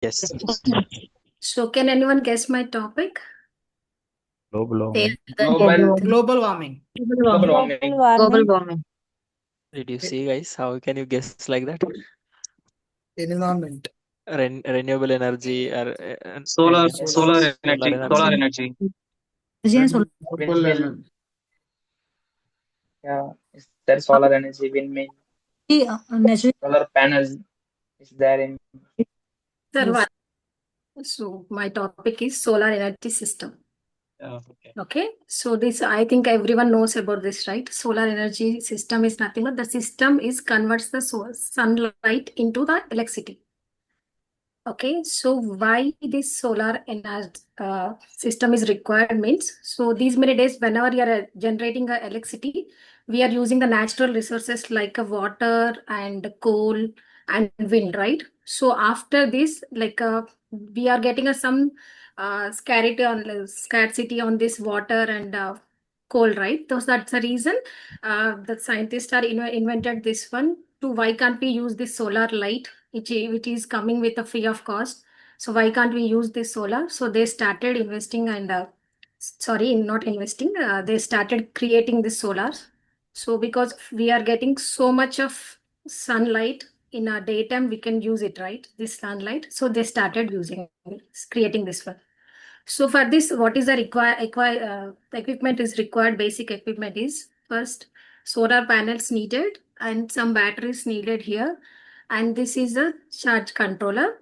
Yes. So can anyone guess my topic? Global warming. Global warming. Global warming. Global warming. Did you see, guys? How can you guess like that? Environment. Renewable energy or Solar yes, energy. Solar energy. Windmill. Yeah, is there solar energy, windmill, solar panels is there in Sir, what? So my topic is solar energy system. Okay. Okay, so this I think everyone knows about this, right? Solar energy system is nothing but the system is converts the sunlight into the electricity. Okay, so why this solar energy system is required means, so these many days whenever you are generating electricity, we are using the natural resources like water and coal and wind, right? So after this, we are getting some scarcity on this water and coal, right? So that's the reason the scientists are invented this one. To why can't we use this solar light, which is coming with a free of cost? So why can't we use this solar? So they started investing and not investing. They started creating this solar. So because we are getting so much of sunlight in our daytime, we can use it, right? This sunlight. So they started creating this one. So for this, what is the equipment is required? Basic equipment is first solar panels needed and some batteries needed here. And this is a charge controller.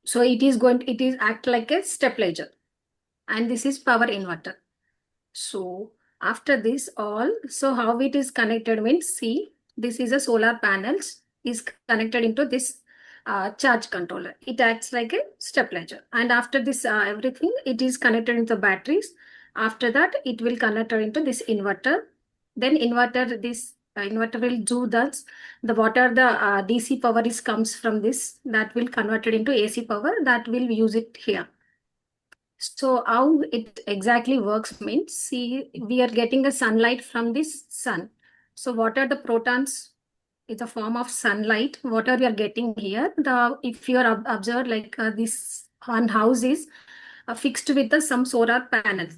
So it is act like a stabilizer. And this is power inverter. So after this all, so how it is connected means, see, this is a solar panels is connected into this charge controller. It acts like a stabilizer. And after this everything, it is connected into batteries. After that, it will connect into this inverter. Then inverter will do that. The water, the DC power is comes from this, that will convert it into AC power, that will use it here. So how it exactly works means, see, we are getting a sunlight from this sun. So what are the protons? It's a form of sunlight. What are we are getting here? If you are observed like this one house is fixed with some solar panels.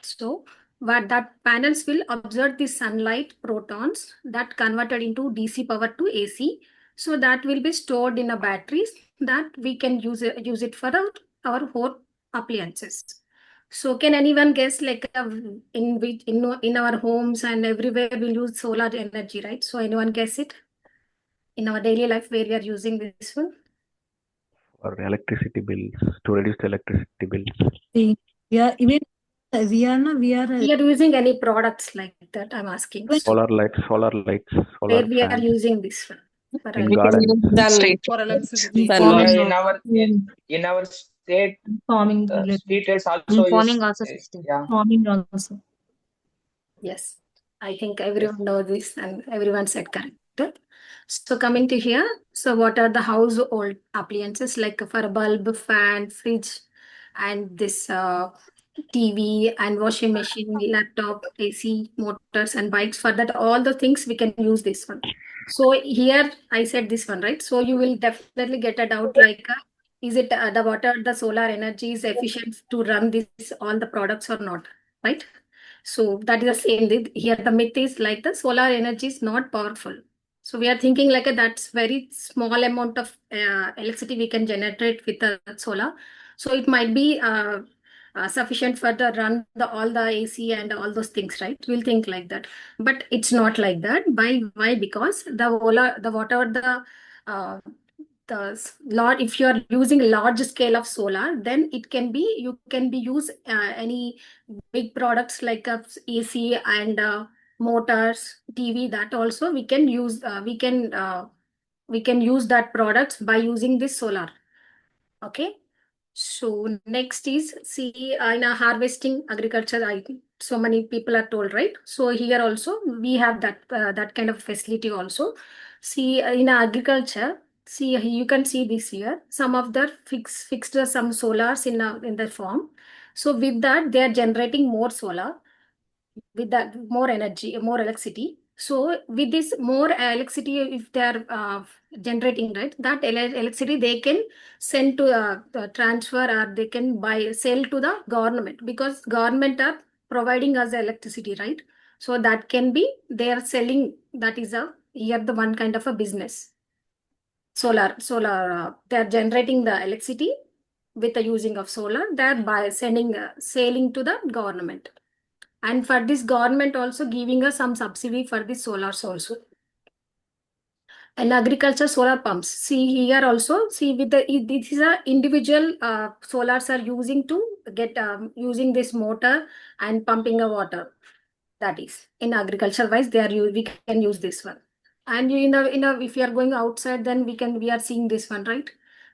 So what that panels will absorb the sunlight protons that converted into DC power to AC. So that will be stored in a batteries that we can use it for our whole appliances. So can anyone guess like in our homes and everywhere we'll use solar energy, right? So anyone guess it? In our daily life where we are using this one? For electricity bills, to reduce the electricity bills. Yeah, even we are We are using any products like that, I'm asking. Solar lights, Where solar we are fans. using this one? In garden. For electricity. in our state, farming the street is also farming is also yeah. farming also. Yes, I think everyone knows this and everyone said correct. So coming to here, so what are the household appliances like for a bulb, fan, fridge, and this TV and washing machine, laptop, AC, motors and bikes. For that, all the things we can use this one. So here I said this one, right? So you will definitely get a doubt like, is it the water, the solar energy is efficient to run this all the products or not, right? So that is the same. Here the myth is like the solar energy is not powerful. So we are thinking like that's very small amount of electricity we can generate with the solar. So it might be sufficient for the run all the AC and all those things, right? We'll think like that, but it's not like that. Why? Because the whatever the lot, if you are using large scale of solar, then you can be use any big products like AC and motors, TV. That also we can use. We can use that products by using this solar. Okay. So next is, see, in a harvesting agriculture, I think so many people are told, right? So here also we have that kind of facility also. See, in agriculture, see, you can see this here. Some of the fixed some solars in the farm. So with that, they are generating more solar, with that more energy, more electricity. So with this more electricity, if they are generating, right, that electricity they can send to transfer, or they can buy, sell to the government, because government are providing us electricity, right? So that can be, they are selling, that is a here the one kind of a business. Solar, they are generating the electricity with the using of solar, they are by sending, selling to the government. And for this, government also giving us some subsidy for the solars also. And agriculture solar pumps. See here also, see with the, this is a individual solars are using to get, using this motor and pumping the water. That is, in agriculture wise, we can use this one. And you if you are going outside, then we are seeing this one, right?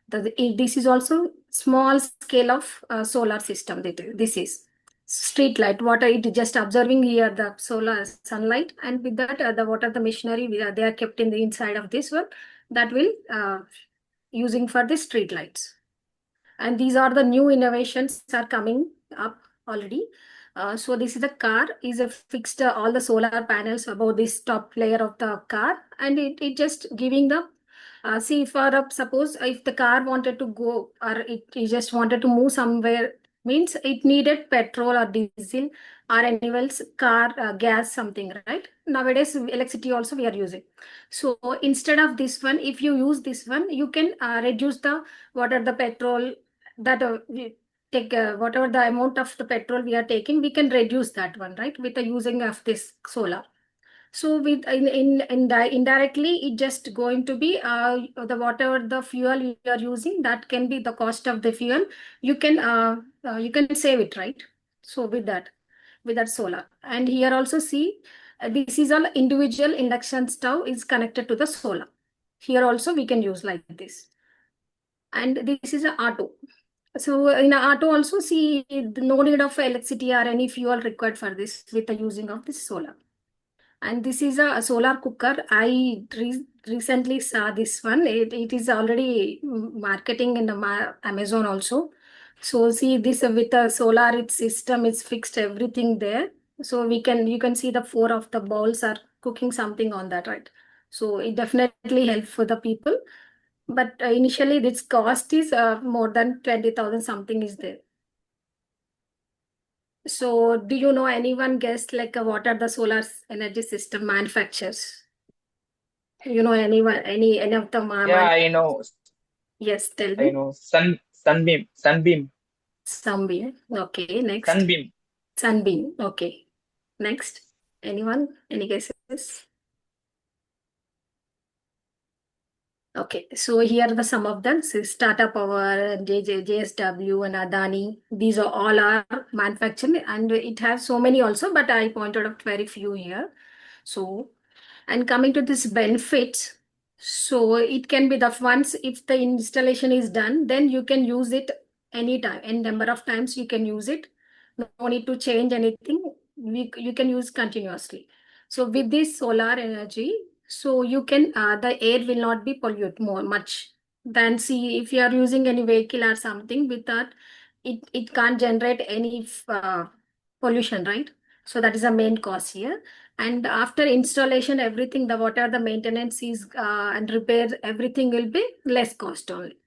This is also small scale of solar system. This is street light. What it just observing here, the solar sunlight, and with that the water, the machinery they are kept in the inside of this one, that will using for the street lights. And these are the new innovations are coming up already. So this is the car, is a fixed all the solar panels above this top layer of the car, and it just giving the see for suppose if the car wanted to go, or it just wanted to move somewhere, means it needed petrol or diesel or any else car gas something, right? Nowadays electricity also we are using. So instead of this one, if you use this one, you can reduce the what are the petrol that we take, whatever the amount of the petrol we are taking, we can reduce that one, right, with the using of this solar. So with indirectly, it just going to be the whatever the fuel you are using, that can be the cost of the fuel. You can save it, right? So with that solar. And here also see, this is all individual induction stove is connected to the solar. Here also we can use like this. And this is an auto. So in an auto also, see, no need of electricity or any fuel required for this with the using of this solar. And this is a solar cooker. I recently saw this one. It is already marketing in the Amazon also. So see this with the solar, its system is fixed, everything there. So you can see the 4 of the bowls are cooking something on that, right? So it definitely helps for the people. But initially this cost is more than 20,000 something is there. So do you know anyone guess like what are the solar energy system manufacturers? You know anyone, any of the Yeah, I know. Yes, tell I me. know. Sunbeam. Sunbeam. Okay, next. Sunbeam. Sunbeam. Okay. Next. Anyone? Any guesses? Okay, so here are the some of them. So Tata Power, JSW, and Adani. These are all are manufacturing, and it has so many also, but I pointed out very few here. So, and coming to this benefits, so it can be the once if the installation is done, then you can use it anytime, and number of times you can use it. No need to change anything. You can use continuously. So with this solar energy, so you can the air will not be pollute more much than, see, if you are using any vehicle or something with that, it can't generate any pollution, right? So that is the main cause here. And after installation, everything, the whatever the maintenance is and repair, everything will be less cost only.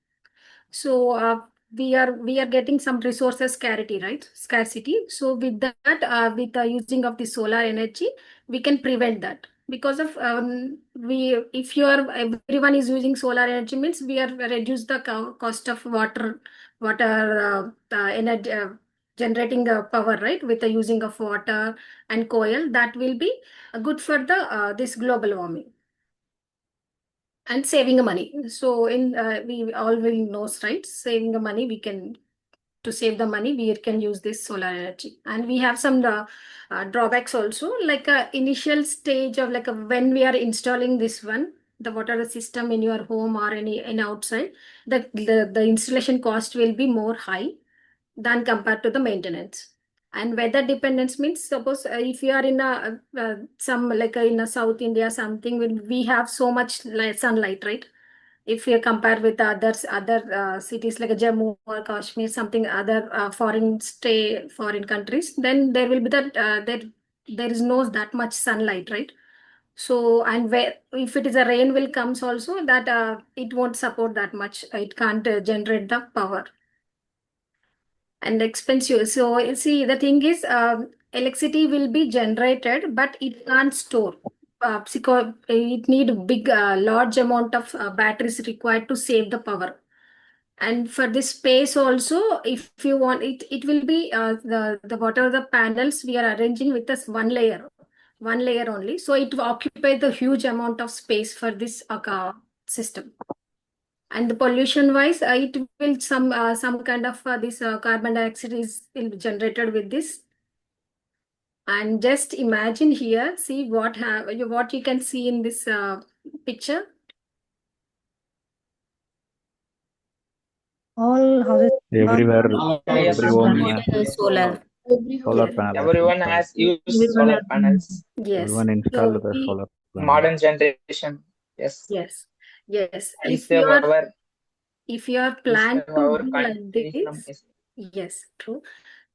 So we are getting some resources scarcity, right? Scarcity. So with that, with the using of the solar energy, we can prevent that. Because of if everyone is using solar energy, means we are reduce the cost of water energy, generating power, right, with the using of water and coal. That will be good for the this global warming and saving the money. So in we all will knows, right? Saving the money, we can, to save the money, we can use this solar energy. And we have some drawbacks also, like initial stage of like when we are installing this one, the water system in your home or in outside, the installation cost will be more high than compared to the maintenance. And weather dependence means, suppose if you are in a some like in a South India something, we have so much sunlight, right? If you compare with other cities like Jammu or Kashmir, something other foreign countries, then there will be that there is no that much sunlight, right? So, and where if it is a rain will comes also, that it won't support that much. It can't generate the power and expensive. So you see, the thing is, electricity will be generated, but it can't store. Because it need big, large amount of batteries required to save the power. And for this space also, if you want it, it will be the whatever the panels we are arranging with this one layer only. So it will occupy the huge amount of space for this system. And the pollution wise, it will some kind of this carbon dioxide will be generated with this. And just imagine here, see what you can see in this picture. All houses. Everywhere, Yes, every home has Solar. solar Yes. panels everyone installed. has used Everyone solar has- panels. Yes. Everyone installed So the solar panels. Modern generation. Yes. yes. Yes. And If save you are our if you are we planned save to our do like country from this, yes, true.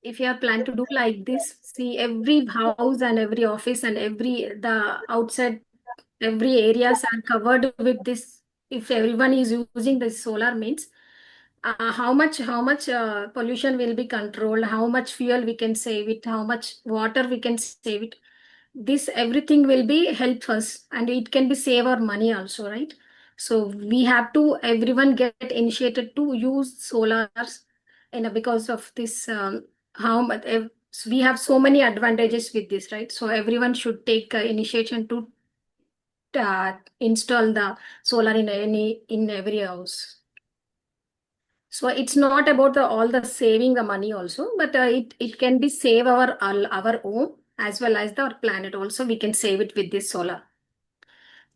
If you are planned to do like this, see every house and every office and the outside, every areas are covered with this. If everyone is using the solar means, how much pollution will be controlled, how much fuel we can save it, how much water we can save it. This everything will be help us, and it can be save our money also, right? So we have to everyone get initiated to use solars, because of this how much we have so many advantages with this, right? So everyone should take initiation to install the solar in every house. So it's not about all the saving the money also, but it can be save our home as well as our planet also. We can save it with this solar.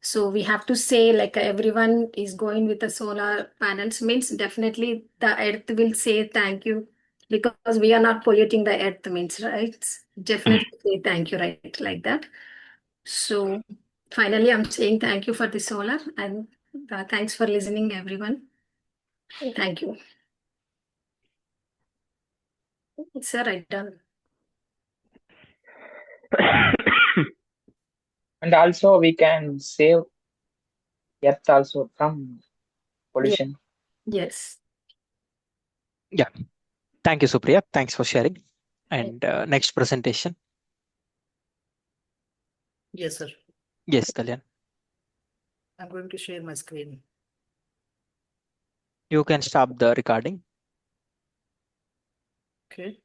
So we have to say like everyone is going with the solar panels means definitely the earth will say thank you, because we are not polluting the earth means, right? Definitely say thank you, right? Like that. So finally, I'm saying thank you for the solar, and thanks for listening, everyone. Thank you. Sir, I done. And also we can save earth also from pollution. Yes. Thank you, Supriya. Thanks for sharing. And next presentation. Yes, sir. Yes, Kalyan. I'm going to share my screen. You can stop the recording. Okay.